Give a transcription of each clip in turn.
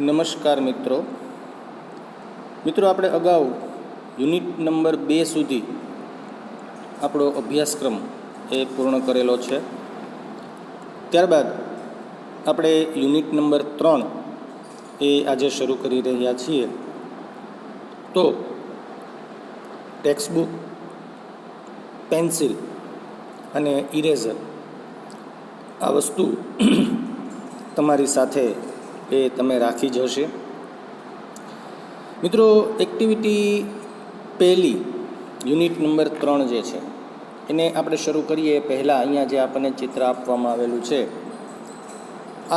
નમસ્કાર મિત્રો. આપણે અગાઉ યુનિટ નંબર 2 સુધી આપણો અભ્યાસક્રમ એ પૂર્ણ કરેલો છે. ત્યારબાદ આપણે યુનિટ નંબર 3 એ આજે શરૂ કરી રહ્યા છીએ. તો ટેક્સ્ટબુક, પેન્સિલ અને ઇરેઝર આ વસ્તુ તમારી સાથે એ તમે રાખી જ હશે. મિત્રો, એક્ટિવિટી પહેલી યુનિટ નંબર 3 જે છે એને આપણે શરૂ કરીએ પહેલાં અહીંયા જે આપણને ચિત્ર આપવામાં આવેલું છે,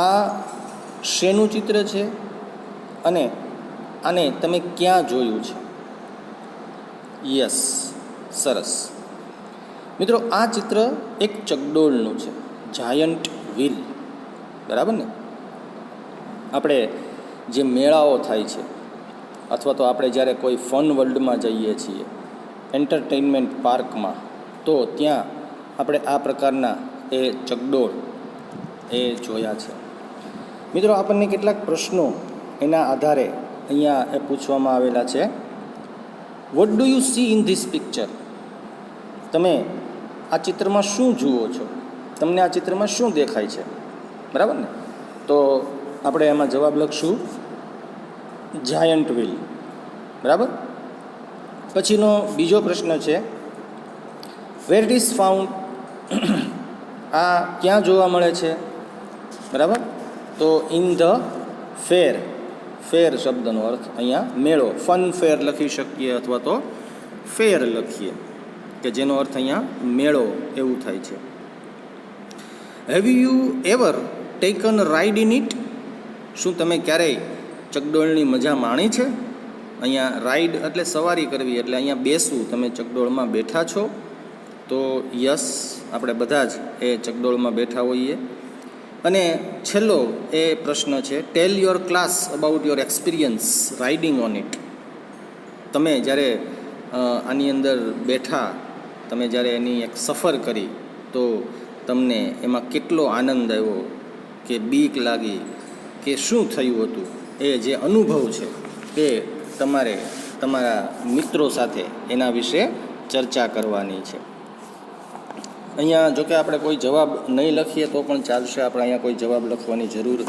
આ શેનું ચિત્ર છે અને આને તમે ક્યાં જોયું છે? યસ, સરસ. મિત્રો, આ ચિત્ર એક ચકડોળનું છે, જાયન્ટ વ્હીલ, બરાબર ને? આપણે જે મેળાઓ થાય છે અથવા તો આપણે જ્યારે કોઈ ફન વર્લ્ડમાં જઈએ છીએ, એન્ટરટેઇનમેન્ટ પાર્કમાં, તો ત્યાં આપણે આ પ્રકારના એ ચકડોળ એ જોયા છે. મિત્રો, આપણને કેટલાક પ્રશ્નો એના આધારે અહીંયા એ પૂછવામાં આવેલા છે. What do you C in this picture? તમે આ ચિત્રમાં શું જુઓ છો? તમને આ ચિત્રમાં શું દેખાય છે? બરાબર ને? તો આપણે એમાં જવાબ લખશું જાયન્ટ વ્હીલ. બરાબર. પછીનો બીજો પ્રશ્ન છે, વેર ઇટ ઇઝ ફાઉન્ડ? આ ક્યાં જોવા મળે છે? બરાબર. તો ઇન ધ ફેર. ફેર શબ્દનો અર્થ અહીંયા મેળો, ફન ફેર લખી શકીએ અથવા તો ફેર લખીએ કે જેનો અર્થ અહીંયા મેળો એવું થાય છે. Have you ever taken ride in it? શું તમે ક્યારેય ચકડોળની મજા માણી છે? અહીંયા રાઇડ એટલે સવારી કરવી, એટલે અહીંયા બેસવું. તમે ચકડોળમાં બેઠા છો? તો યસ, આપણે બધા જ એ ચકડોળમાં બેઠા હોઈએ. અને છેલ્લો એ પ્રશ્ન છે, ટેલ your class about your experience riding on it. તમે જ્યારે આની અંદર બેઠા, તમે જ્યારે એની એક સફર કરી, તો તમને એમાં કેટલો આનંદ આવ્યો કે બીક લાગી કે શું થયું હતું? એ જે અનુભવ છે એ તમારે તમારા મિત્રો સાથે એના વિશે ચર્ચા કરવાની છે. અહીંયા જોકે આપણે કોઈ જવાબ નહીં લખીએ તો પણ ચાલશે. આપણે અહીંયા કોઈ જવાબ લખવાની જરૂર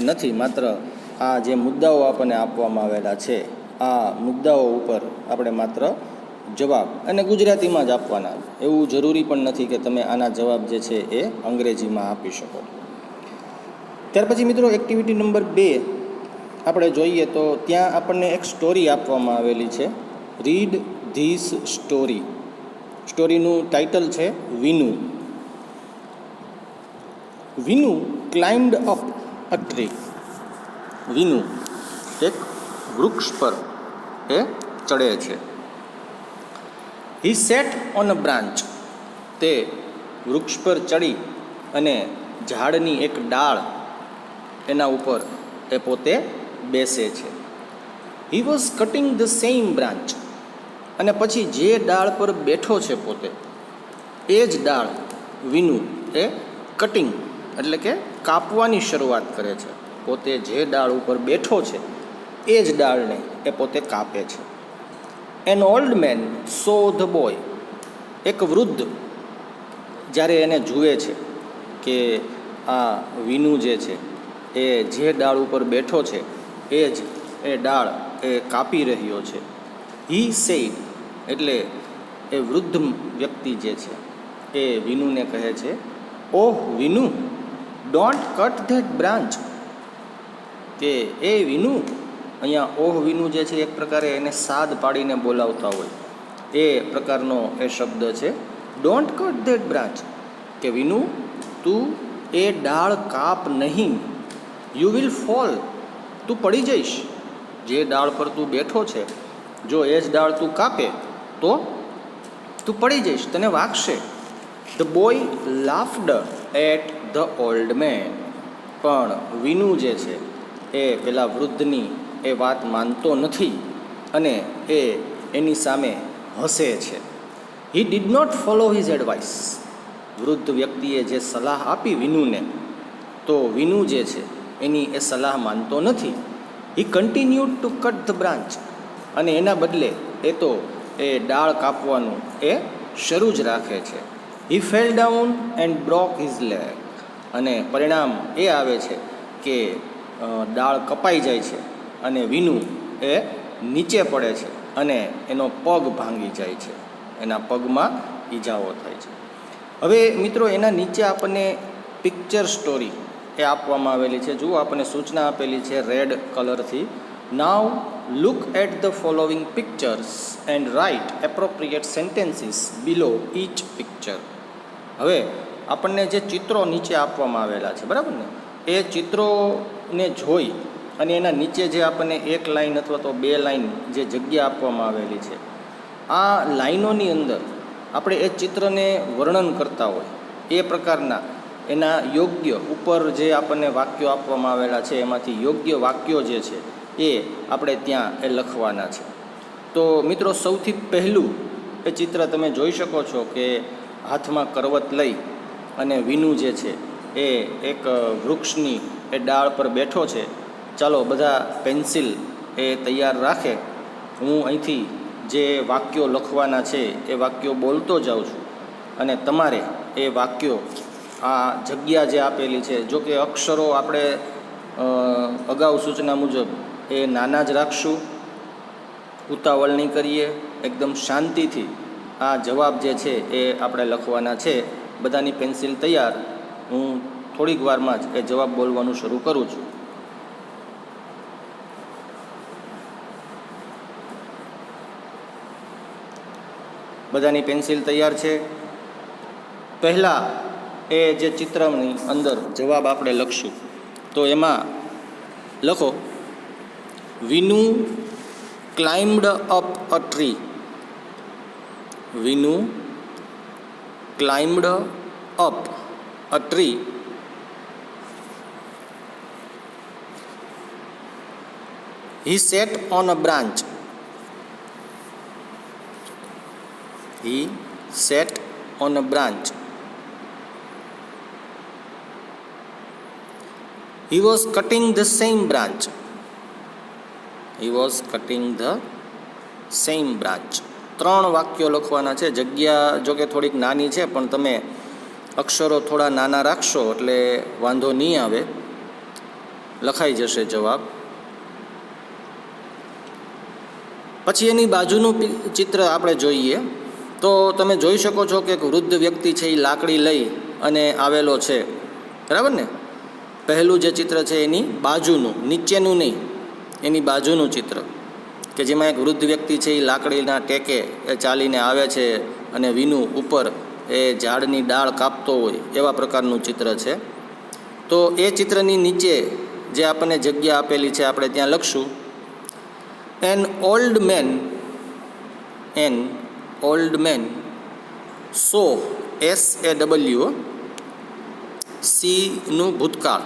નથી. માત્ર આ જે મુદ્દાઓ આપણને આપવામાં આવેલા છે, આ મુદ્દાઓ ઉપર આપણે માત્ર જવાબ અને ગુજરાતીમાં જ આપવાના. એવું જરૂરી પણ નથી કે તમે આના જવાબ જે છે એ અંગ્રેજીમાં આપી શકો. ત્યાર પછી મિત્રો, એક્ટિવિટી નંબર 2 આપણે જોઈએ તો ત્યાં આપણને એક સ્ટોરી આપવામાં આવેલી છે. Read this story. સ્ટોરીનું ટાઇટલ છે Vinu. Vinu climbed up a tree. Vinu એક વૃક્ષ પર એ ચડે છે. He sat on a branch. તે વૃક્ષ પર ચડી અને ઝાડની એક ડાળ એના ઉપર એ પોતે બેસે છે. He was cutting the same branch. અને પછી જે ડાળ પર બેઠો છે પોતે, એ જ ડાળ વિનુ એ કટિંગ એટલે કે કાપવાની શરૂઆત કરે છે. પોતે જે ડાળ ઉપર બેઠો છે એ જ ડાળને એ પોતે કાપે છે. An old man so the boy. એક વૃદ્ધ જ્યારે એને જુએ છે કે આ વિનુ જે છે એ જે ડાળ ઉપર બેઠો છે એ જ એ ડાળ એ કાપી રહ્યો છે. હી સેડ, એટલે એ વૃદ્ધ વ્યક્તિ જે છે એ વિનુને કહે છે, oh Vinu, don't cut that branch. કે એ વિનુ, અહીંયા ઓહ વિનુ જે છે એક પ્રકારે એને સાદ પાડીને બોલાવતા હોય એ પ્રકારનો એ શબ્દ છે. ડોન્ટ કટ ધેટ બ્રાન્ચ, કે વિનુ તું એ ડાળ કાપ નહીં. યુ વિલ ફોલ, તું પડી જઈશ. જે ડાળ પર તું બેઠો છે, જો એ જ ડાળ તું કાપે તો તું પડી જઈશ, તને વાગશે. The boy laughed at the old man. પણ વિનુ જે છે એ પેલા વૃદ્ધની એ વાત માનતો નથી અને એ એની સામે હસે છે. He did not follow his advice. વૃદ્ધ વ્યક્તિએ જે સલાહ આપી વિનુને, તો વિનુ જે છે એની એ સલાહ માનતો નથી he continued to cut the branch, અને એના બદલે એ તો એ ડાળ કાપવાનું એ શરૂ જ રાખે છે. He fell down and broke his leg, અને પરિણામ એ આવે છે કે ડાળ કપાઈ જાય છે અને વિનુ એ નીચે પડે છે અને એનો પગ ભાંગી જાય છે, એના પગમાં ઈજાઓ થાય છે. હવે મિત્રો એના નીચે આપણને પિક્ચર સ્ટોરી એ આપવામાં આવેલી છે. જુઓ, આપણને સૂચના આપેલી છે red colour. Now look at the following pictures and write appropriate sentences below each picture. હવે આપણને જે ચિત્રો નીચે આપવામાં આવેલા છે, બરાબર ને, એ ચિત્રોને જોઈ અને એના નીચે જે આપણને એક લાઈન અથવા તો બે લાઈન જે જગ્યા આપવામાં આવેલી છે, આ લાઈનોની અંદર આપણે એ ચિત્રને વર્ણન કરતા હોય એ પ્રકારના એના યોગ્ય ઉપર જે આપણને વાક્યો આપવામાં આવેલા છે એમાંથી યોગ્ય વાક્યો જે છે એ આપણે ત્યાં એ લખવાના છે. તો મિત્રો, સૌથી પહેલું એ ચિત્ર તમે જોઈ શકો છો કે હાથમાં કરવત લઈ અને વિનુ જે છે એ એક વૃક્ષની એ ડાળ પર બેઠો છે. ચાલો બધા પેન્સિલ એ તૈયાર રાખે, હું અહીંથી જે વાક્યો લખવાના છે એ વાક્યો બોલતો જાઉં છું અને તમારે એ વાક્યો આ જગ્યા જે આપેલી છે, જો કે અક્ષરો આપણે અગાઉ સૂચના મુજબ એ નાના જ રાખશું, ઉતાવળ નહીં કરીએ, એકદમ શાંતિથી આ જવાબ જે છે એ આપણે લખવાના છે. બધાની પેન્સિલ તૈયાર, હું થોડીક વારમાં જ એ જવાબ બોલવાનું શરૂ કરું છું. બધાની પેન્સિલ તૈયાર છે. પહેલાં એ જે ચિત્રની અંદર જવાબ આપણે લખશું, તો એમાં લખો, Vinu climbed up a tree. Vinu climbed up a tree he sat on a branch. He sat on a branch. He was cutting the same branch. He was cutting the same branch. 3 વાક્યો લખવાના છે. જગ્યા જો કે થોડીક નાની છે, પણ તમે અક્ષરો થોડા નાના રાખશો એટલે વાંધો નહીં આવે, લખાઈ જશે જવાબ. પછી એની બાજુનું ચિત્ર આપણે જોઈએ તો તમે જોઈ શકો છો કે એક વૃદ્ધ વ્યક્તિ છે એ લાકડી લઈ અને આવેલો છે, બરાબર ને. પહેલું જે ચિત્ર છે એની બાજુનું, નીચેનું નહીં, એની બાજુનું ચિત્ર કે જેમાં એક વૃદ્ધ વ્યક્તિ છે એ લાકડીના ટેકે એ ચાલીને આવે છે અને વિનુ ઉપર એ ઝાડની ડાળ કાપતો હોય એવા પ્રકારનું ચિત્ર છે. તો એ ચિત્રની નીચે જે આપણને જગ્યા આપેલી છે આપણે ત્યાં લખશું, An old man saw, SAW, C નું ભૂતકાળ,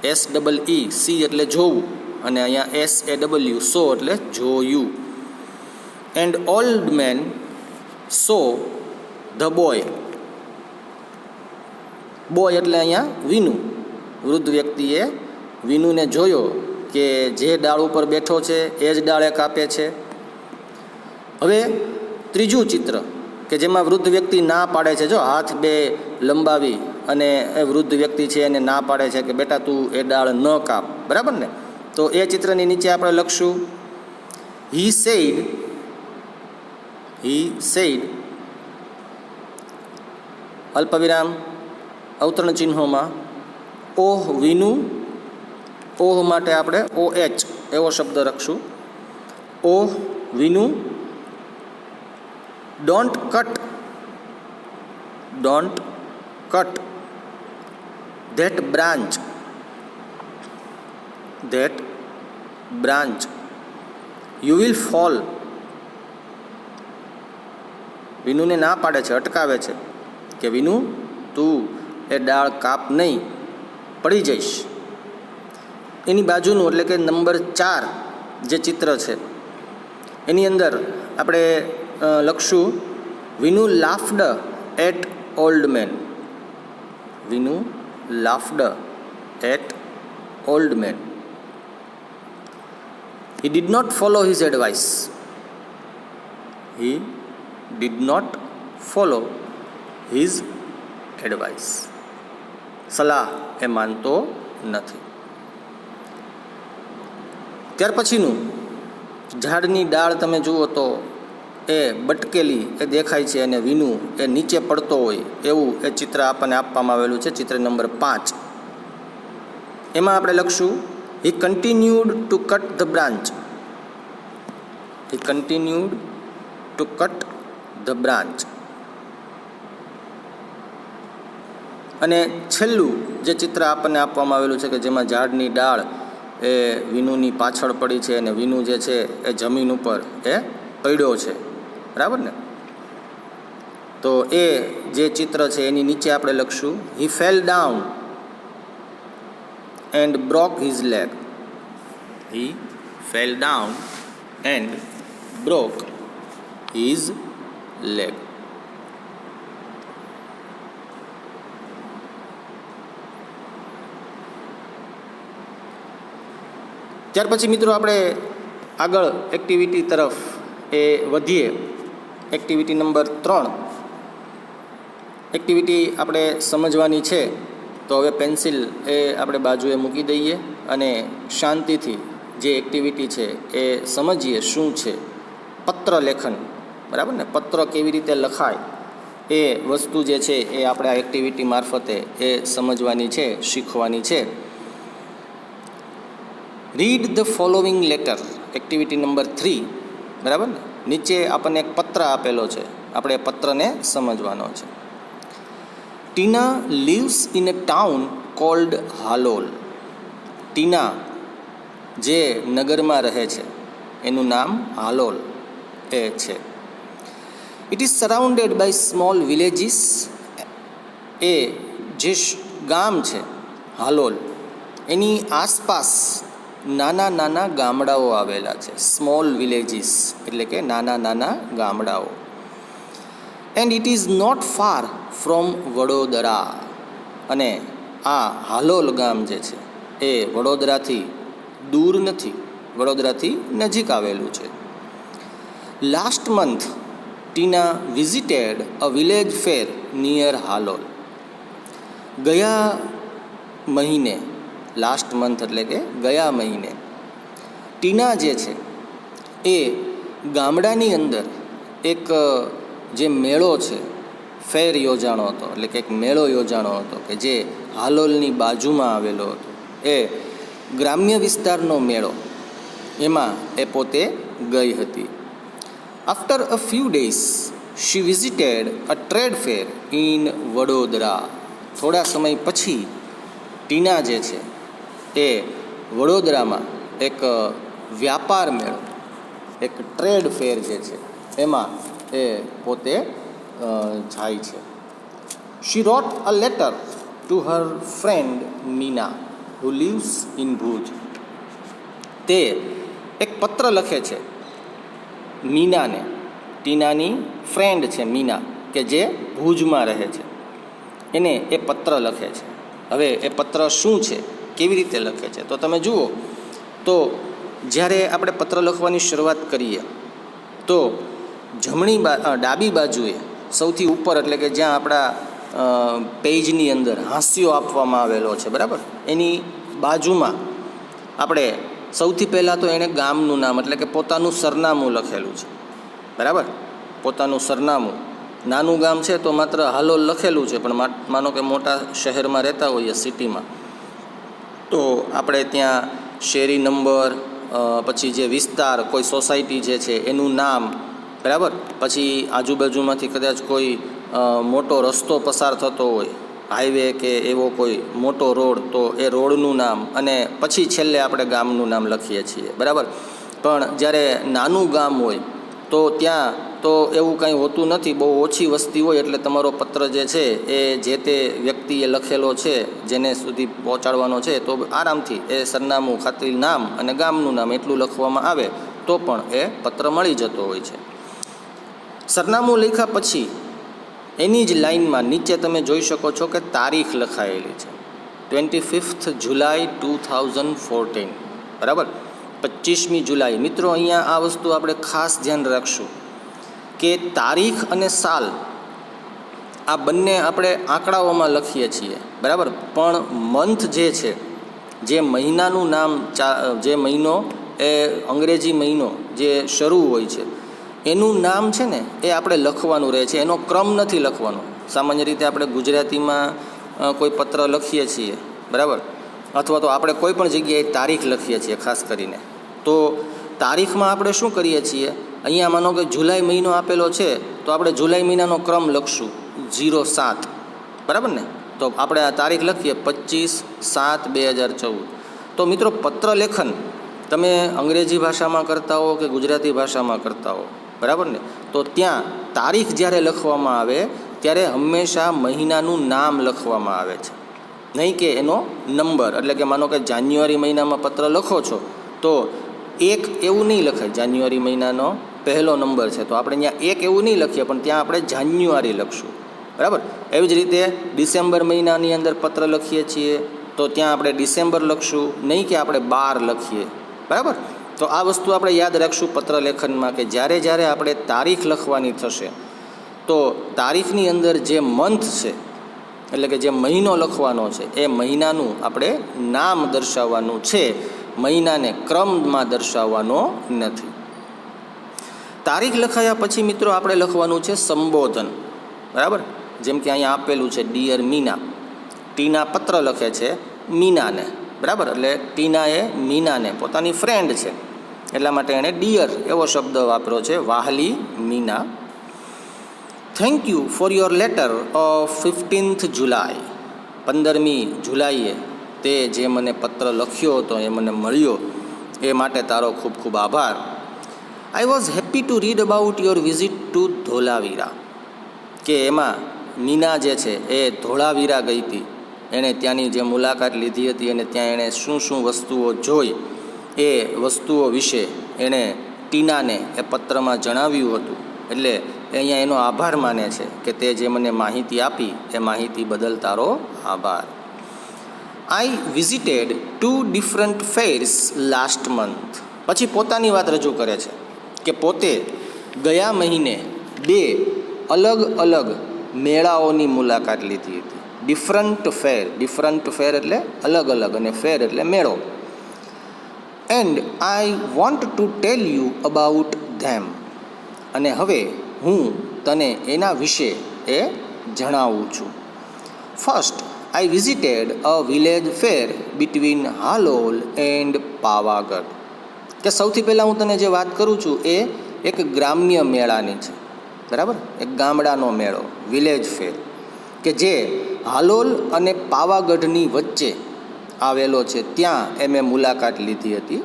SEE, સી એટલે જોવું, અને અહીંયા SAW, સો એટલે જોયું. And old man so the boy. Boy એટલે અહીંયા વિનુ. વૃદ્ધ વ્યક્તિએ વિનુને જોયો કે જે ડાળ ઉપર બેઠો છે એ જ ડાળે કાપે છે. હવે ત્રીજું ચિત્ર કે જેમાં વૃદ્ધ વ્યક્તિ ના પાડે છે, જો હાથ બે લંબાવી અને એ વૃદ્ધ વ્યક્તિ છે એને ના પાડે છે કે બેટા તું એ ડાળ ન કાપ, બરાબર ને. તો એ ચિત્રની નીચે આપણે લખશું, he said, અલ્પવિરામ અવતરણ ચિહ્નોમાં ઓહ વિનુ, ઓહ માટે આપણે OH એવો શબ્દ રાખશું. Oh Vinu, don't cut that branch, you will fall. વિનુને ના પાડે છે, અટકાવે છે કે વિનુ તું એ ડાળ કાપ નહીં, પડી જઈશ. એની બાજુનું એટલે કે નંબર 4 જે ચિત્ર છે એની અંદર આપણે લખશું, Vinu laughed at old man. Vinu laughed at old man. He did not follow his advice. He did not follow his advice. સલાહ એ માનતો નથી. ત્યાર પછીનું ઝાડની ડાળ તમે જુઓ તો એ બટકેલી એ દેખાય છે અને વીનું એ નીચે પડતો હોય એવું એ ચિત્ર આપણને આપવામાં આવેલું છે, ચિત્ર નંબર 5. એમાં આપણે લખશું he continued to cut the branch. He continued to cut the branch. અને છેલ્લું જે ચિત્ર આપણને આપવામાં આવેલું છે કે જેમાં ઝાડની ડાળ એ વીનુની પાછળ પડી છે અને વીનુ જે છે એ જમીન ઉપર એ પડ્યો છે, બરાબર ને? તો એ જે ચિત્ર છે એની નીચે આપણે લખશું he fell down and broke his leg. He fell down and broke his leg. ત્યાર પછી મિત્રો આપણે આગળ એક્ટિવિટી તરફ એ વધીએ. Activity number 3. એક્ટિવિટી આપણે સમજવાની છે, તો હવે પેન્સિલ એ આપણે બાજુએ મૂકી દઈએ અને શાંતિથી જે એક્ટિવિટી છે એ સમજીએ શું છે. પત્ર લેખન, બરાબર ને? પત્ર કેવી રીતે લખાય એ વસ્તુ જે છે એ આપણે આ એક્ટિવિટી મારફતે એ સમજવાની છે, શીખવાની છે. Read the following letter. Activity number 3, બરાબર ને? નીચે આપણને એક પત્ર આપેલો છે, આપણે એ પત્રને સમજવાનો છે. ટીના lives in a town called Halol. ટીના જે નગરમાં રહે છે એનું નામ હાલોલ એ છે. It is surrounded by small villages. એ જે ગામ છે હાલોલ એની આસપાસ નાના નાના ગામડાઓ આવેલા છે. સ્મોલ વિલેજીસ એટલે કે નાના નાના ગામડાઓ. And it is not far from Vadodara. અને આ હાલોલ ગામ જે છે એ વડોદરાથી દૂર નથી, વડોદરાથી નજીક આવેલું છે. Last month Tina visited a village fair near Halol. ગયા મહિને, લાસ્ટ મંથ એટલે કે ગયા મહિને, ટીના જે છે એ ગામડાની અંદર એક જે મેળો છે, ફેર યોજાણો હતો, એટલે કે એક મેળો યોજાણો હતો કે જે હાલોલની બાજુમાં આવેલો હતો. એ ગ્રામ્ય વિસ્તારનો મેળો, એમાં એ પોતે ગઈ હતી. After a few days she visited a trade fair in Vadodara. થોડા સમય પછી ટીના જે છે એ વડોદરામાં એક વ્યાપાર મેળો, એક ટ્રેડ ફેર જે છે એમાં એ પોતે જાય છે. She wrote a letter to her friend Meena who lives in Bhuj. તે એક પત્ર લખે છે મીનાને. ટીનાની ફ્રેન્ડ છે મીના કે જે ભુજમાં રહે છે, એને એ પત્ર લખે છે. હવે એ પત્ર શું છે, કેવી રીતે લખે છે, તો તમે જુઓ તો જ્યારે આપણે પત્ર લખવાની શરૂઆત કરીએ તો ડાબી બાજુએ સૌથી ઉપર એટલે કે જ્યાં આપણા પેજની અંદર હાંસિયો આપવામાં આવેલો છે, બરાબર, એની બાજુમાં આપણે સૌથી પહેલાં તો એણે ગામનું નામ એટલે કે પોતાનું સરનામું લખેલું છે, બરાબર. પોતાનું સરનામું. નાનું ગામ છે તો માત્ર હાલોલ લખેલું છે, પણ માનો કે મોટા શહેરમાં રહેતા હોઈએ, સિટીમાં, તો આપણે ત્યાં શેરી નંબર, પછી જે વિસ્તાર, કોઈ સોસાયટી જે છે એનું નામ, બરાબર. પછી આજુબાજુમાંથી કદાચ કોઈ મોટો રસ્તો પસાર થતો હોય, હાઈવે કે એવો કોઈ મોટો રોડ, તો એ રોડનું નામ, અને પછી છેલ્લે આપણે ગામનું નામ લખીએ છીએ, બરાબર. પણ જ્યારે નાનું ગામ હોય તો ત્યાં તો એવું કંઈ હોતું નથી, બહુ ઓછી વસ્તી હોય, એટલે તમારો પત્ર જે છે એ જે તે વ્યક્તિએ લખેલો છે જેને સુધી પહોંચાડવાનો છે, તો આરામથી એ સરનામું, ખાતરી નામ અને ગામનું નામ એટલું લખવામાં આવે તો પણ એ પત્ર મળી જતો હોય છે. સરનામું લખ્યા પછી એની જ લાઇનમાં નીચે તમે જોઈ શકો છો કે તારીખ લખાયેલી છે, 25 જુલાઈ 2014, બરાબર. 25મી જુલાઈ. મિત્રો અહીંયા આ વસ્તુ આપણે ખાસ ધ્યાન રાખશું કે તારીખ અને સાલ આ બંને આપણે આંકડાઓમાં લખીએ છીએ, બરાબર, પણ મંથ જે છે, જે મહિનાનું નામ, જે મહિનો એ અંગ્રેજી મહિનો જે શરૂ હોય છે એનું નામ છે ને એ આપણે લખવાનું રહે છે, એનો ક્રમ નથી લખવાનો. સામાન્ય રીતે આપણે ગુજરાતીમાં કોઈ પત્ર લખીએ છીએ, બરાબર, અથવા તો આપણે કોઈ પણ જગ્યાએ તારીખ લખીએ છીએ. ખાસ કરીને તો તારીખમાં આપણે શું કરીએ છીએ, અહીંયા માનો કે જુલાઈ મહિનો આપેલો છે તો આપણે જુલાઈ મહિનાનો ક્રમ લખશું 07, બરાબર ને. તો આપણે આ તારીખ લખીએ 25/7/2014. તો મિત્રો પત્ર લેખન તમે અંગ્રેજી ભાષામાં કરતા હો કે ગુજરાતી ભાષામાં કરતા હો, બરાબર ને, તો ત્યાં તારીખ જ્યારે લખવામાં આવે ત્યારે હંમેશા મહિનાનું નામ લખવામાં આવે છે, નહીં કે એનો નંબર. એટલે કે માનો કે જાન્યુઆરી મહિનામાં પત્ર લખો છો તો એક એવું નહીં લખાય, જાન્યુઆરી મહિનાનો પહેલો નંબર છે તો આપણે ત્યાં એક એવું નહીં લખીએ, પણ ત્યાં આપણે જાન્યુઆરી લખશું, બરાબર. એવી જ રીતે ડિસેમ્બર મહિનાની અંદર પત્ર લખીએ છીએ તો ત્યાં આપણે ડિસેમ્બર લખશું, નહીં કે આપણે 12 લખીએ, બરાબર. તો આ વસ્તુ આપણે યાદ રાખશું પત્ર લેખનમાં કે જ્યારે જ્યારે આપણે તારીખ લખવાની થશે તો તારીખની અંદર જે મંથ છે, એટલે કે જે મહિનો લખવાનો છે એ મહિનાનું આપણે નામ દર્શાવવાનું છે, મહિનાને ક્રમમાં દર્શાવવાનો નથી. તારીખ લખાયા પછી મિત્રો આપણે લખવાનું છે સંબોધન, બરાબર. જેમ કે અહીંયા આપેલું છે ડિયર મીના. ટીના પત્ર લખે છે મીનાને, બરાબર. એટલે ટીનાએ મીનાને પોતાની ફ્રેન્ડ છે એટલા માટે એણે ડિયર એવો શબ્દ વાપર્યો છે, વાહલી Meena. Thank you for your letter of 15th July. 15મી જુલાઈએ તે જે મને પત્ર લખ્યો હતો એ મને મળ્યો એ માટે તારો ખૂબ ખૂબ આભાર. I was happy to read about your visit to Dholavira. કે એમાં મીના જે છે એ ધોળાવીરા ગઈ હતી, એણે ત્યાંની જે મુલાકાત લીધી હતી અને ત્યાં એણે શું શું વસ્તુઓ જોઈ એ વસ્તુઓ વિશે એણે ટીનાને એ પત્રમાં જણાવ્યું હતું. એટલે અહીંયા એનો આભાર માને છે કે તે જે મને માહિતી આપી એ માહિતી બદલ તારો આભાર. I visited 2 different fares last month. પછી પોતાની વાત રજૂ કરે છે કે પોતે ગયા મહિને 2 અલગ અલગ મેળાઓની મુલાકાત લીધી હતી. ડિફરન્ટ ફેર એટલે અલગ અલગ અને ફેર એટલે મેળો. And I want to tell you about ધેમ. અને હવે હું તને એના વિશે એ જણાવું છું. First I visited a village fair between Halol and Pavagadh. કે સૌથી પહેલાં હું તને જે વાત કરું છું એ એક ગ્રામ્ય મેળાની છે, બરાબર. એક ગામડાનો મેળો, વિલેજ ફેર, કે જે હાલોલ અને પાવાગઢની વચ્ચે આવેલો છે. ત્યાં એ મેં મુલાકાત લીધી હતી.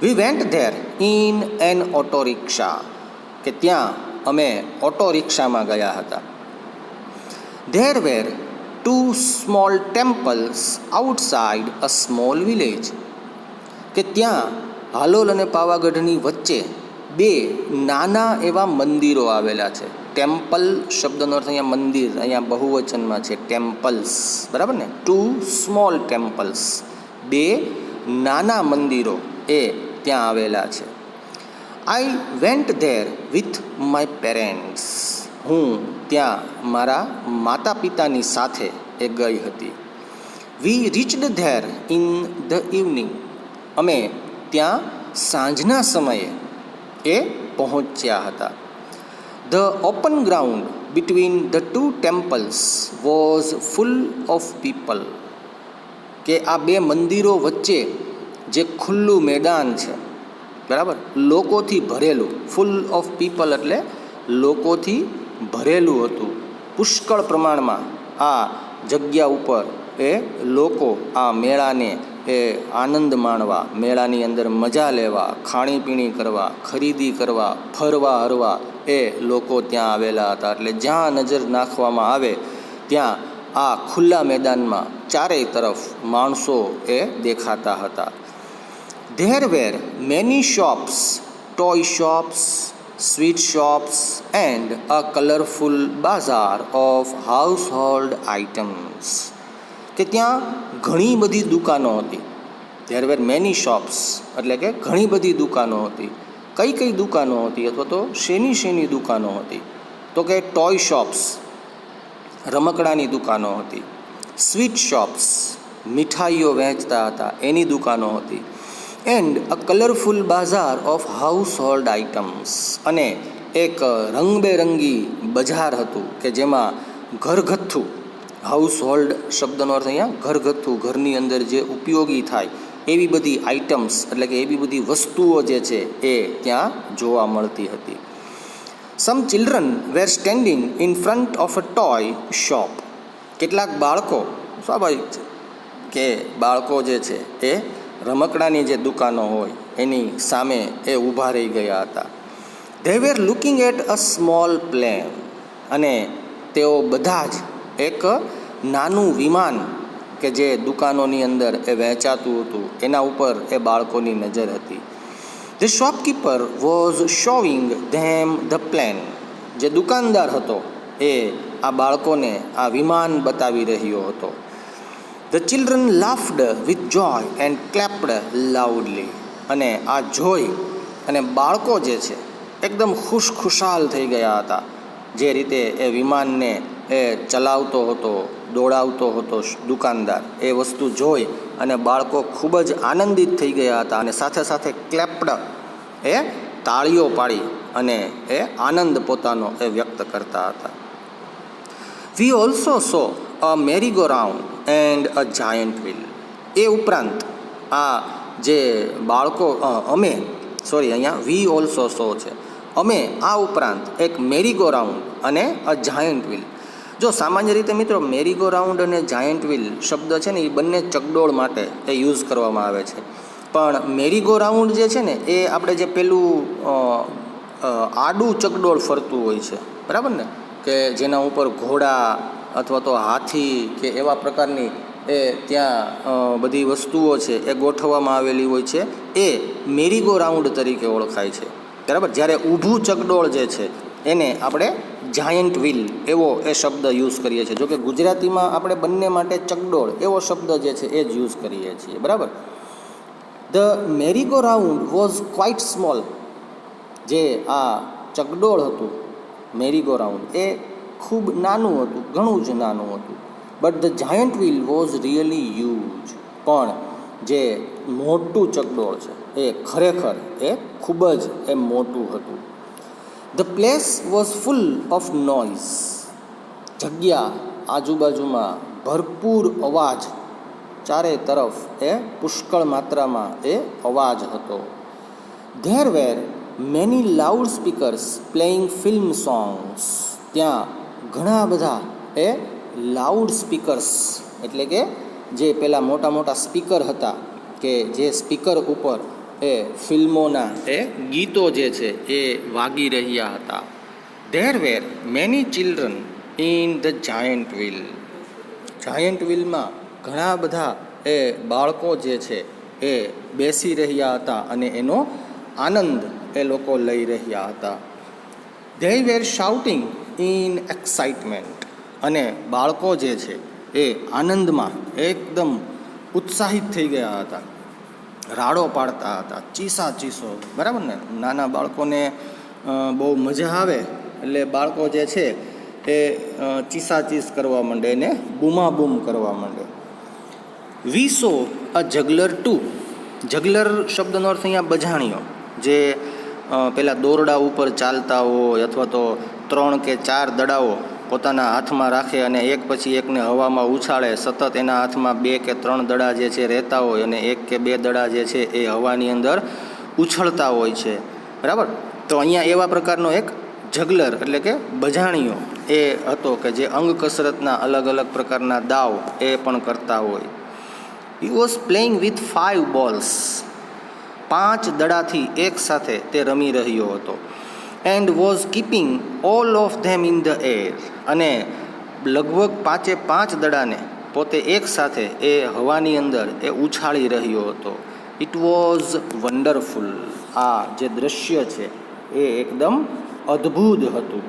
વી went there in an auto rickshaw. કે ત્યાં અમે ઓટો રિક્ષામાં ગયા હતા. There wear 2 small temples outside a small village. કે ત્યાં હાલોલ અને પાવાગઢની વચ્ચે 2 નાના એવા મંદિરો આવેલા છે. ટેમ્પલ શબ્દનો અર્થ અહીંયા મંદિર, અહીંયા બહુવચનમાં છે ટેમ્પલ્સ, બરાબર ને. 2 સ્મોલ ટેમ્પલ્સ, 2 નાના મંદિરો એ ત્યાં આવેલા છે. I went there with my parents. હું ત્યાં મારા માતા પિતાની સાથે એ ગઈ હતી. We reached there in the evening. અમે ત્યાં સાંજના સમયે એ પહોંચ્યા હતા. The open ground between the 2 temples was full of people. કે આ 2 મંદિરો વચ્ચે જે ખુલ્લું મેદાન છે, બરાબર, લોકોથી ભરેલું. ફૂલ ઓફ પીપલ એટલે લોકોથી ભરેલું હતું. પુષ્કળ પ્રમાણમાં આ જગ્યા ઉપર એ લોકો આ મેળાને એ આનંદ માણવા, મેળાની અંદર મજા લેવા, ખાણીપીણી કરવા, ખરીદી કરવા, ફરવા હરવા એ લોકો ત્યાં આવેલા હતા. એટલે જ્યાં નજર નાખવામાં આવે ત્યાં આ ખુલ્લા મેદાનમાં ચારેય તરફ માણસો એ દેખાતા હતા. There were many shops, toy shops, sweet shops and a colourful Bazar of household items. કે ત્યાં ઘણી બધી દુકાનો હતી ધેર વેર મેની શોપ્સ, એટલે કે ઘણી બધી દુકાનો હતી. કઈ કઈ દુકાનો હતી અથવા તો શેની દુકાનો હતી? તો કે ટોય શોપ્સ, રમકડાની દુકાનો હતી. સ્વીટ શોપ્સ, મીઠાઈઓ વહેંચતા હતા એની દુકાનો હતી. And a colourful Bazar of house hold items, અને એક રંગબેરંગી બજાર હતું કે જેમાં ઘરગથ્થુ, હાઉસ હોલ્ડ શબ્દનો અર્થ અહીંયા ઘરગથ્થુ, ઘરની અંદર જે ઉપયોગી થાય એવી બધી આઇટમ્સ, એટલે કે એવી બધી વસ્તુઓ જે છે એ ત્યાં જોવા મળતી હતી. Some children were standing in front of a toy shop. કેટલાક બાળકો, સ્વાભાવિક છે કે બાળકો જે છે એ રમકડાની જે દુકાનો હોય એની સામે એ ઊભા રહી ગયા હતા. They were looking at a small plane, અને તેઓ બધા જ એક નાનું વિમાન કે જે દુકાનોની અંદર એ વહેંચાતું હતું એના ઉપર એ બાળકોની નજર હતી. The shopkeeper was showing them the plane. જે દુકાનદાર હતો એ આ બાળકોને આ વિમાન બતાવી રહ્યો હતો. The children laughed with Joy and ક્લેપ્ડ loudly. અને આ જોઈ અને બાળકો જે છે એકદમ ખુશખુશાલ થઈ ગયા હતા. જે રીતે એ વિમાનને એ ચલાવતો હતો, દોડાવતો હતો દુકાનદાર, એ વસ્તુ જોઈ અને બાળકો ખૂબ જ આનંદિત થઈ ગયા હતા. અને સાથે સાથે ક્લેપ્ડ, એ તાળીઓ પાડી અને એ આનંદ પોતાનો એ વ્યક્ત કરતા હતા. We also saw a merry go round and a giant wheel. એ ઉપરાંત આ જે બાળકો અહીંયા વી ઓલ્સો સો છે. અમે આ ઉપરાંત એક મેરી ગો રાઉન્ડ અને અ જાયન્ટ વ્હીલ. જો સામાન્ય રીતે મિત્રો મેરી ગો રાઉન્ડ અને જાયન્ટ વ્હીલ શબ્દ છે ને એ બંને ચકડોળ માટે એ યુઝ કરવામાં આવે છે. પણ મેરી ગો રાઉન્ડ જે છે ને એ આપણે જે પેલું આડું ચકડોળ ફરતું હોય છે, બરાબર ને, કે જેના ઉપર ઘોડા અથવા તો હાથી કે એવા પ્રકારની એ ત્યાં બધી વસ્તુઓ છે એ ગોઠવવામાં આવેલી હોય છે, એ મેરી ગો રાઉન્ડ તરીકે ઓળખાય છે. બરાબર. જ્યારે ઊભું ચકડોળ જે છે એને આપણે જાયન્ટ વ્હીલ એવો એ શબ્દ યુઝ કરીએ છીએ. જોકે ગુજરાતીમાં આપણે બંને માટે ચકડોળ એવો શબ્દ જે છે એ જ યુઝ કરીએ છીએ. બરાબર. The merry go round was quite small. જે આ ચકડોળ હતું, મેરી ગો રાઉન્ડ, એ ખૂબ નાનું હતું, ઘણું જ નાનું હતું. But the giant wheel was really huge. પણ જે મોટું ચકડોળ છે એ ખરેખર એ ખૂબ જ એ મોટું હતું. The place was full of noise. જગ્યા આજુબાજુમાં ભરપૂર અવાજ, ચારે તરફ એ પુષ્કળ માત્રામાં એ અવાજ હતો. There were many loud speakers playing film songs. ત્યાં ઘણા બધા એ લાઉડ સ્પીકર્સ, એટલે કે જે પેલા મોટા મોટા સ્પીકર હતા કે જે સ્પીકર ઉપર એ ફિલ્મોના એ ગીતો જે છે એ વાગી રહ્યા હતા. There were many children in the giant wheel. Giant વ્હીલમાં ઘણા બધા એ બાળકો જે છે એ બેસી રહ્યા હતા અને એનો આનંદ એ લોકો લઈ રહ્યા હતા. They wear shouting in excitement. અને બાળકો જે છે એ આનંદમાં એકદમ ઉત્સાહિત થઈ ગયા હતા, રાડો પાડતા હતા, ચીસો. બરાબર ને. નાના બાળકોને બહુ મજા આવે એટલે બાળકો જે છે એ ચીસ કરવા માંડે ને બૂમાબૂમ કરવા માંડે. વી સો અ જગલર ટુ. જગલર શબ્દનો અર્થ અહીંયા બજાણીઓ, જે પેલા દોરડા ઉપર ચાલતા હોય અથવા તો 3 કે 4 દડાઓ પોતાના હાથમાં રાખે અને એક પછી એકને હવામાં ઉછાળે. સતત એના હાથમાં 2 કે 3 દડા જે છે રહેતા હોય અને 1 કે 2 દડા જે છે એ હવાની અંદર ઉછળતા હોય છે. બરાબર. તો અહીંયા એવા પ્રકારનો એક જગલર એટલે કે બજાણીઓ એ હતો કે જે અંગ કસરતના અલગ અલગ પ્રકારના દાવ એ પણ કરતા હોય. He was playing with 5 balls. 5 દડાથી એક સાથે તે રમી રહ્યો હતો. And was keeping all of them in the air. અને લગભગ 5 દડાને પોતે એક સાથે એ હવાની અંદર એ ઉછાળી રહ્યો હતો. It was wonderful. આ જે દ્રશ્ય છે એ એકદમ અદ્ભુત હતું.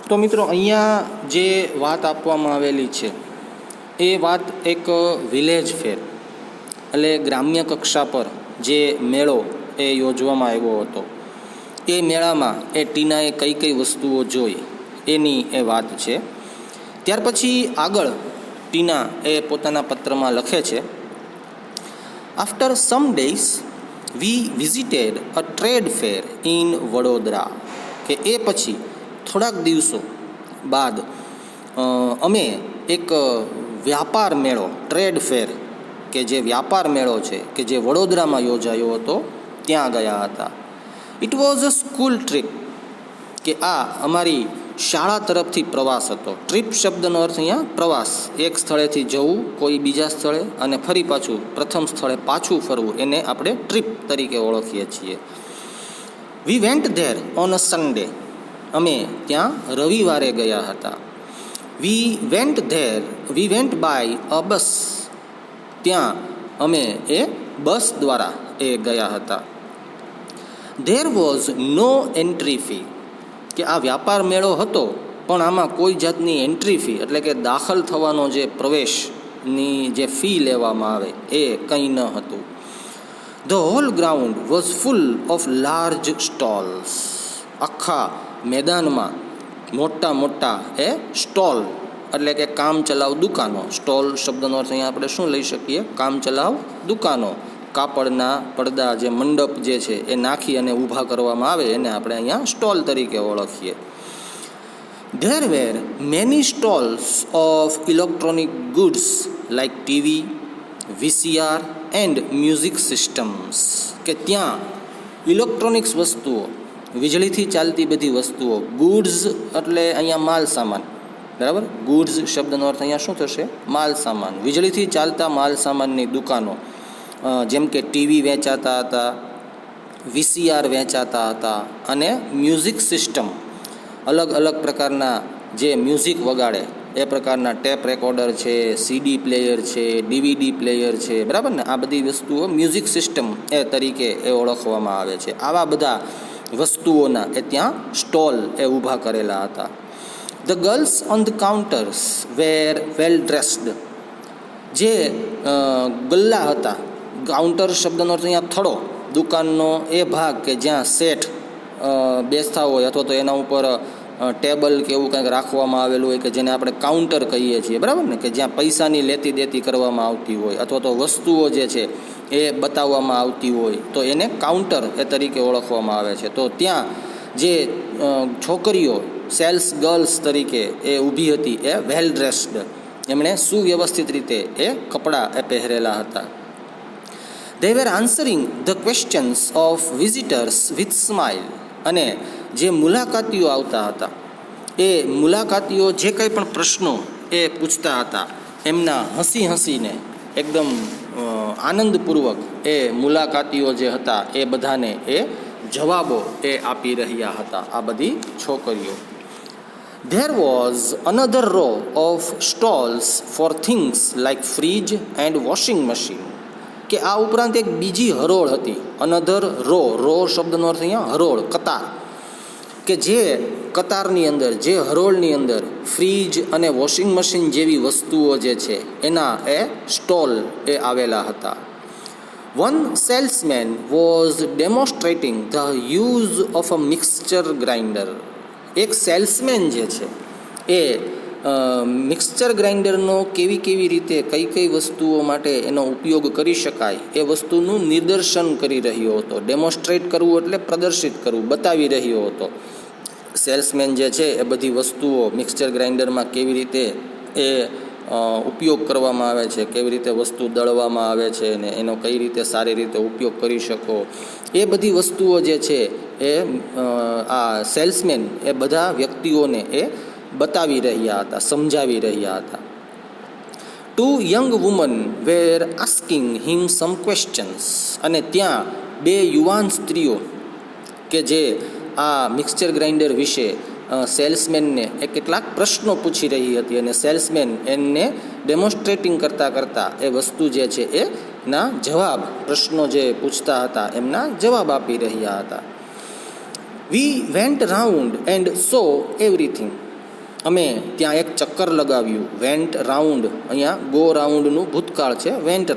તો મિત્રો અહીંયા જે વાત આપવામાં આવેલી છે એ વાત એક વિલેજ ફેર એટલે ગ્રામ્ય કક્ષા પર જે મેળો એ યોજવામાં આવ્યો હતો. એ મેળામાં એ ટીનાએ કઈ કઈ વસ્તુઓ જોઈ એની એ વાત છે. ત્યાર પછી આગળ ટીના એ પોતાના પત્રમાં લખે છે, after some days V visited a trade fair in Vadodara. કે એ પછી થોડાક દિવસો બાદ અમે એક વ્યાપાર મેળો, ટ્રેડ ફેર કે જે વ્યાપાર મેળો છે કે જે વડોદરામાં યોજાયો હતો ત્યાં ગયા હતા. It was a school trip. કે આ અમારી શાળા તરફથી પ્રવાસ હતો. ટ્રીપ શબ્દનો અર્થ અહીંયા પ્રવાસ, એક સ્થળેથી જવું કોઈ બીજા સ્થળે અને ફરી પાછું પ્રથમ સ્થળે પાછું ફરવું, એને આપણે ટ્રીપ તરીકે ઓળખીએ છીએ. We went there on a Sunday. અમે ત્યાં રવિવારે ગયા હતા. We went by a bus. ત્યાં અમે એ બસ દ્વારા એ ગયા હતા. There was no entry fee. કે આ વ્યાપાર મેળો હતો પણ આમાં કોઈ જાતની એન્ટ્રી ફી એટલે કે દાખલ થવાનો જે પ્રવેશની જે ફી લેવામાં આવે એ કંઈ ન હતું. The whole ground was full of large stalls. આખા મેદાનમાં મોટા મોટા એ સ્ટોલ એટલે કે કામ ચલાવ દુકાનો. સ્ટોલ શબ્દનો અર્થ અહીંયા આપણે શું લઈ શકીએ? કામ ચલાવ દુકાનો. કાપડના પડદા જે મંડપ જે છે એ નાખી અને ઊભા કરવામાં આવે એને આપણે અહીંયા સ્ટોલ તરીકે ઓળખીએ. There were many stalls of electronic goods like TV, VCR and music systems. કે ત્યાં ઇલેક્ટ્રોનિક્સ વસ્તુઓ, વીજળીથી ચાલતી બધી વસ્તુઓ, ગુડ્સ એટલે અહીંયા માલ સામાન, બરાબર. ગુડ્સ શબ્દનો અર્થ અહીંયા શું થશે? માલ સામાન. વીજળીથી ચાલતા માલ સામાનની દુકાનો, જેમ કે ટીવી વેચાતા હતા, VCR વેચાતા હતા અને મ્યુઝિક સિસ્ટમ, અલગ અલગ પ્રકારના જે મ્યુઝિક વગાડે એ પ્રકારના ટેપ રેકોર્ડર છે, CD પ્લેયર છે, DVD પ્લેયર છે, બરાબર ને. આ બધી વસ્તુઓ મ્યુઝિક સિસ્ટમ એ તરીકે એ ઓળખવામાં આવે છે. આવા બધા વસ્તુઓના એ ત્યાં સ્ટોલ એ ઊભા કરેલા હતા. The girls on the counters were well dressed. જે ગલ્લા હતા, કાઉન્ટર શબ્દનો અર્થ અહીંયા થડો, દુકાનનો એ ભાગ કે જ્યાં શેઠ બેસતા હોય અથવા તો એના ઉપર ટેબલ કે એવું કંઈક રાખવામાં આવેલું હોય કે જેને આપણે કાઉન્ટર કહીએ છીએ, બરાબર ને. કે જ્યાં પૈસાની લેતી દેતી કરવામાં આવતી હોય અથવા તો વસ્તુઓ જે છે એ બતાવવામાં આવતી હોય તો એને કાઉન્ટર એ તરીકે ઓળખવામાં આવે છે. તો ત્યાં જે છોકરીઓ સેલ્સ ગર્લ્સ તરીકે એ ઊભી હતી એ વેલ ડ્રેસ્ડ, એમણે સુવ્યવસ્થિત રીતે એ કપડાં એ પહેરેલા હતા. They were answering the questions of visitors with smile. અને જે મુલાકાતીઓ આવતા હતા એ મુલાકાતીઓ જે કંઈ પણ પ્રશ્નો એ પૂછતા હતા એમના હસી હસીને એકદમ આનંદપૂર્વક એ મુલાકાતીઓ જે હતા એ બધાને એ જવાબો એ આપી રહ્યા હતા, આ બધી છોકરીઓ. There was another row of stalls for things like fridge and washing machine. કે આ ઉપરાંત એક બીજી હરોળ હતી. અનધર રો શબ્દનો અર્થ અહીંયા હરોળ, કતાર. કે જે કતારની અંદર, જે હરોળની અંદર ફ્રીજ અને વોશિંગ મશીન જેવી વસ્તુઓ જે છે એના એ સ્ટોલ એ આવેલા હતા. One salesman was ડેમોન્સ્ટ્રેટિંગ the use of a mixture grinder. એક સેલ્સમેન જે છે એ મિક્સચર ગ્રાઇન્ડરનો કેવી રીતે કઈ વસ્તુઓ માટે એનો ઉપયોગ કરી શકાય એ વસ્તુનું નિદર્શન કરી રહ્યો હતો. ડેમોન્સ્ટ્રેટ કરવું એટલે પ્રદર્શિત કરવું, બતાવી રહ્યો હતો. સેલ્સમેન જે છે એ બધી વસ્તુઓ મિક્સચર ગ્રાઇન્ડરમાં કેવી રીતે એ ઉપયોગ કરવામાં આવે છે, કેવી રીતે વસ્તુ દળવામાં આવે છે ને એનો કઈ રીતે સારી રીતે ઉપયોગ કરી શકો, એ બધી વસ્તુઓ જે છે એ આ સેલ્સમેન એ બધા વ્યક્તિઓને એ બતાવી રહ્યા હતા, સમજાવી રહ્યા હતા. ટુ યંગ વુમન વેર આસ્કિંગ હિમ સમ ક્વેશ્ચન્સ. અને ત્યાં બે યુવાન સ્ત્રીઓ કે જે આ મિક્સચર ગ્રાઇન્ડર વિશે સેલ્સમેનને એ કેટલાક પ્રશ્નો પૂછી રહી હતી અને સેલ્સમેન એને ડેમોન્સ્ટ્રેટિંગ કરતાં એ વસ્તુ જે છે એના જવાબ, પ્રશ્નો જે પૂછતા હતા એમના જવાબ આપી રહ્યા હતા. We vent round and so everything. અમે ત્યાં એક ચક્કર લગાવ્યું. વેન્ટ રાઉન્ડ, અહીંયા ગો રાઉન્ડનું ભૂતકાળ છે. વેન્ટ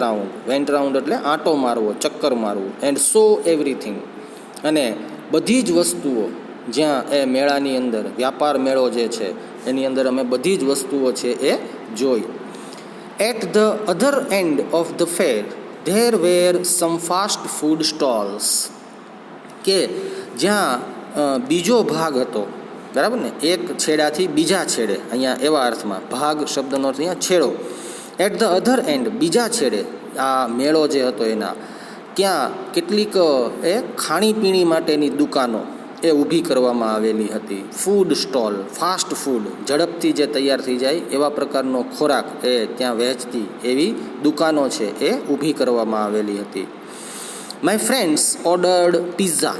રાઉન્ડ એટલે આંટો મારવો, ચક્કર મારવું. એન્ડ સો એવરીથિંગ, અને બધી જ વસ્તુઓ જ્યાં એ મેળાની અંદર, વ્યાપાર મેળો જે છે એની અંદર અમે બધી જ વસ્તુઓ છે એ જોઈ. At the other end of the fair there were some fast food stalls, કે જ્યાં બીજો ભાગ હતો, બરાબર ને, એક છેડાથી બીજા છેડે, અહીંયા એવા અર્થમાં ભાગ શબ્દનો અર્થ અહીંયા છેડો. એટ ધ અધર એન્ડ, બીજા છેડે આ મેળો જે હતો એના, ત્યાં કેટલીક એ ખાણીપીણી માટેની દુકાનો એ ઊભી કરવામાં આવેલી હતી. ફૂડ સ્ટોલ, ફાસ્ટ ફૂડ, ઝડપથી જે તૈયાર થઈ જાય એવા પ્રકારનો ખોરાક એ ત્યાં વહેંચતી એવી દુકાનો છે એ ઊભી કરવામાં આવેલી હતી. માય ફ્રેન્ડ્સ ઓર્ડર્ડ પિઝા,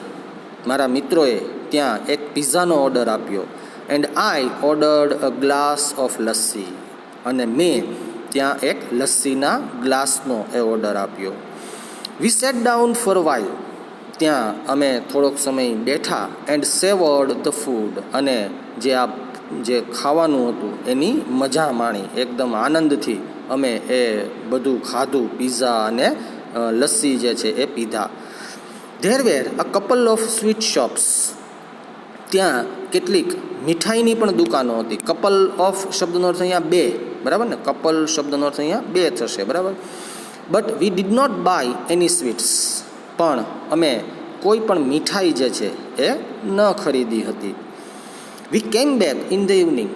મારા મિત્રોએ ત્યાં એક પિઝાનો ઓર્ડર આપ્યો. And I ordered a glass of lassi, અને મેં ત્યાં એક લસ્સીના ગ્લાસનો એ ઓર્ડર આપ્યો. વી સેટ ડાઉન ફોર વાઇલ, ત્યાં અમે થોડોક સમય બેઠા. એન્ડ સેવર્ડ ધ ફૂડ, અને જે ખાવાનું હતું એની મજા માણી, એકદમ આનંદથી અમે એ બધું ખાધું, પિઝા અને લસ્સી જે છે એ પીધા. There were a couple of sweet shops, ત્યાં કેટલીક મીઠાઈની પણ દુકાનો હતી. કપલ ઓફ શબ્દનો અર્થ અહીંયા બે, બરાબર ને, કપલ શબ્દનો અર્થ અહીંયા બે થશે, બરાબર. But we did not buy any sweets, પણ અમે કોઈ પણ મીઠાઈ જે છે એ ન ખરીદી હતી. વી કેમ બેક ઇન ધ ઇવનિંગ,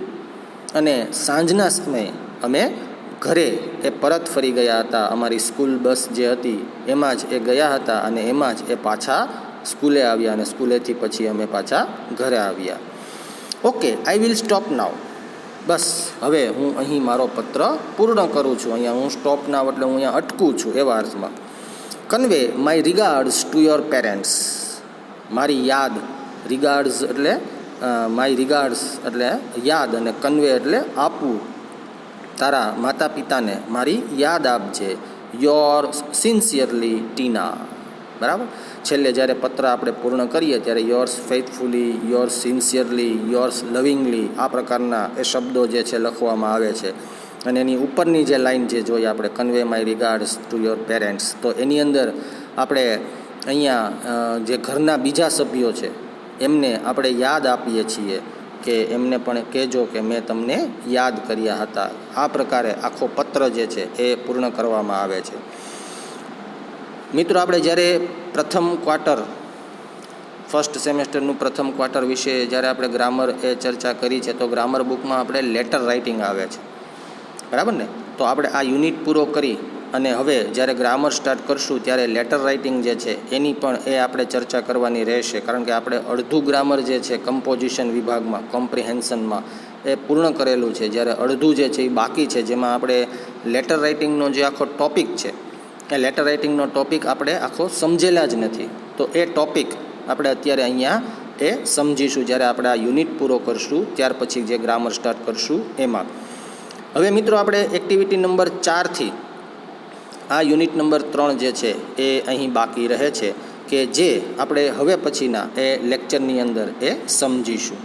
અને સાંજના સમયે અમે ઘરે એ પરત ફરી ગયા હતા. અમારી સ્કૂલ બસ જે હતી એમાં જ એ ગયા હતા, અને એમાં જ એ પાછા સ્કૂલે આવ્યા, અને સ્કૂલેથી પછી અમે પાછા ઘરે આવ્યા. ઓકે, આઈ વિલ સ્ટોપ નાવ, બસ હવે હું અહીં મારો પત્ર પૂર્ણ કરું છું. અહીંયા હું સ્ટોપ નાવ એટલે હું અહીંયા અટકું છું એવા અર્થમાં. Convey my regards to your parents, મારી યાદ, રિગાર્ડ્સ એટલે માય રિગાર્ડ્સ એટલે યાદ, અને કન્વે એટલે આપવું, તારા માતા પિતાને મારી યાદ આપજે. યોર સિન્સિયરલી ટીના, બરાબર. છેલ્લે જ્યારે પત્ર આપણે પૂર્ણ કરીએ ત્યારે yours faithfully, yours sincerely, yours lovingly, આ પ્રકારના એ શબ્દો જે છે લખવામાં આવે છે. અને એની ઉપરની જે લાઈન જે જોઈએ આપણે, convey my regards to your parents, તો એની અંદર આપણે અહીંયા જે ઘરના બીજા સભ્યો છે એમને આપણે યાદ આપીએ છીએ કે એમને પણ કહેજો કે મેં તમને યાદ કર્યા હતા. આ પ્રકારે આખો પત્ર જે છે એ પૂર્ણ કરવામાં આવે છે. મિત્રો, આપણે જ્યારે પ્રથમ ક્વાર્ટર, ફર્સ્ટ સેમેસ્ટરનું પ્રથમ ક્વાર્ટર વિશે જ્યારે આપણે ગ્રામર એ ચર્ચા કરી છે, તો ગ્રામર બુકમાં આપણે લેટર રાઇટિંગ આવે છે, બરાબર ને. તો આપણે આ યુનિટ પૂરો કરી અને હવે જ્યારે ગ્રામર સ્ટાર્ટ કરશું ત્યારે લેટર રાઇટિંગ જે છે એની પણ એ આપણે ચર્ચા કરવાની રહેશે. કારણ કે આપણે અડધું ગ્રામર જે છે કમ્પોઝિશન વિભાગમાં, કોમ્પ્રિહેન્શનમાં એ પૂર્ણ કરેલું છે, જ્યારે અડધું જે છે એ બાકી છે, જેમાં આપણે લેટર રાઇટિંગનો જે આખો ટૉપિક છે એ લેટર રાઇટિંગનો ટૉપિક આપણે આખો સમજેલા જ નથી. તો એ ટૉપિક આપણે અત્યારે અહીંયા એ સમજીશું જ્યારે આપણે આ યુનિટ પૂરો કરશું, ત્યાર પછી જે ગ્રામર સ્ટાર્ટ કરશું એમાં. હવે મિત્રો, આપણે એક્ટિવિટી નંબર 4થી આ યુનિટ નંબર 3 જે છે એ અહીં બાકી રહે છે, કે જે આપણે હવે પછીના એ લેક્ચરની અંદર એ સમજીશું.